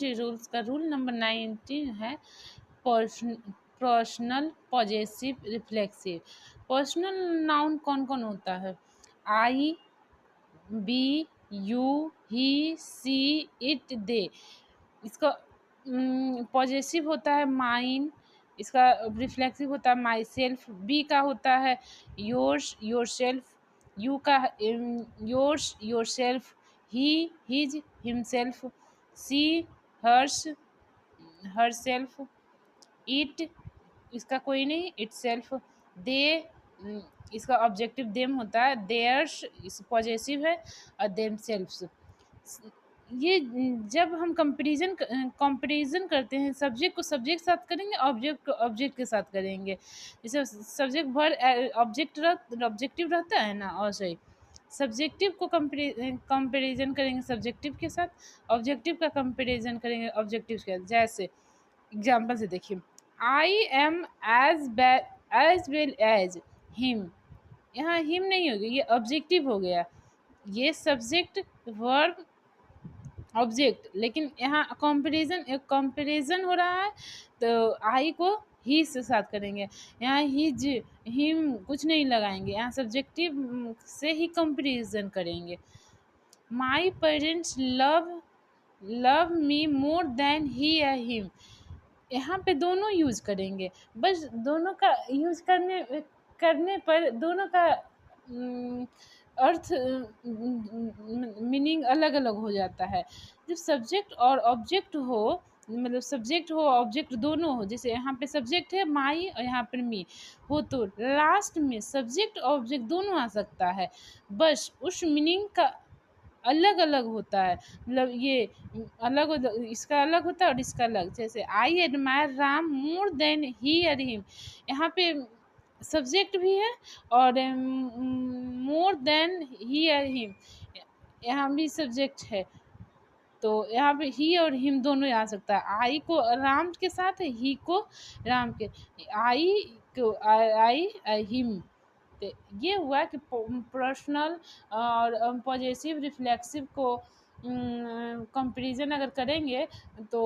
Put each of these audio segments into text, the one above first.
Tree rules का rule number 19 है personal, possessive, reflexive. Personal noun कौन कौन होता है? I, we, you, he, she, it, they. इसका पॉजेसिव होता है माइन, इसका रिफ्लेक्सिव होता है माई सेल्फ, बी का होता है योर्स, योर सेल्फ, यू का yours, your self, he, his, himself, she, hers, her self, it, इसका कोई नहीं, इट सेल्फ, दे, इसका ऑब्जेक्टिव देम होता है, देयर्स इस पॉजेसिव है, और देम सेल्फ्स। ये जब हम कंपेरिजन करते हैं, सब्जेक्ट को सब्जेक्ट के साथ करेंगे, ऑब्जेक्ट को ऑब्जेक्ट के साथ करेंगे। जैसे सब्जेक्ट भर ऑब्जेक्टिव रहता है ना, और सही सब्जेक्टिव को कंपेरिजन करेंगे सब्जेक्टिव के साथ, ऑब्जेक्टिव का कंपेरिजन करेंगे ऑब्जेक्टिव के साथ। जैसे एग्जाम्पल से देखिए, I am as well as him. यहाँ हिम नहीं होगी, ये ऑब्जेक्टिव हो गया, ये सब्जेक्ट वर्ब ऑब्जेक्ट, लेकिन यहाँ कंपेरिजन हो रहा है, तो आई को ही से साथ करेंगे। यहाँ हिज, हिम कुछ नहीं लगाएंगे, यहाँ सब्जेक्टिव से ही कंपेरिजन करेंगे। My parents love me more than he या हिम। यहाँ पे दोनों यूज करेंगे, बस दोनों का यूज करने पर दोनों का अर्थ मीनिंग अलग अलग हो जाता है। जब सब्जेक्ट और ऑब्जेक्ट हो, मतलब सब्जेक्ट हो ऑब्जेक्ट दोनों हो, जैसे यहाँ पे सब्जेक्ट है माई और यहाँ पर मी हो, तो लास्ट में सब्जेक्ट और ऑब्जेक्ट दोनों आ सकता है, बस उस मीनिंग का अलग अलग होता है। मतलब ये इसका अलग होता है और इसका अलग। जैसे I admire Ram more than he और हिम, यहाँ पे सब्जेक्ट भी है और मोर देन ही और हिम यहाँ भी सब्जेक्ट है, तो यहाँ पे ही और हिम दोनों आ सकता है। आई को राम के साथ है, ही को राम के, आई को आई हिम। तो ये हुआ कि पर्सनल और पॉजेसिव रिफ्लेक्सिव को कंपेरिजन अगर करेंगे, तो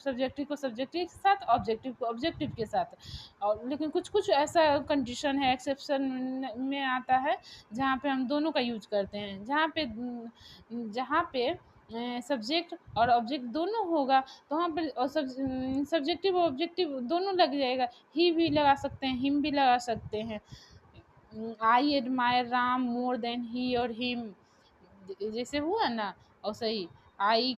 सब्जेक्टिव को सब्जेक्टिव के साथ, ऑब्जेक्टिव को ऑब्जेक्टिव के साथ। और लेकिन कुछ कुछ ऐसा कंडीशन है, एक्सेप्शन में आता है, जहाँ पे हम दोनों का यूज करते हैं, जहाँ पे सब्जेक्ट और ऑब्जेक्ट दोनों होगा, तो वहाँ पर सब्जेक्टिव और ऑब्जेक्टिव दोनों लग जाएगा, ही भी लगा सकते हैं, हिम भी लगा सकते हैं। I admire Ram more than he और हिम, जैसे हुआ ना, और सही आई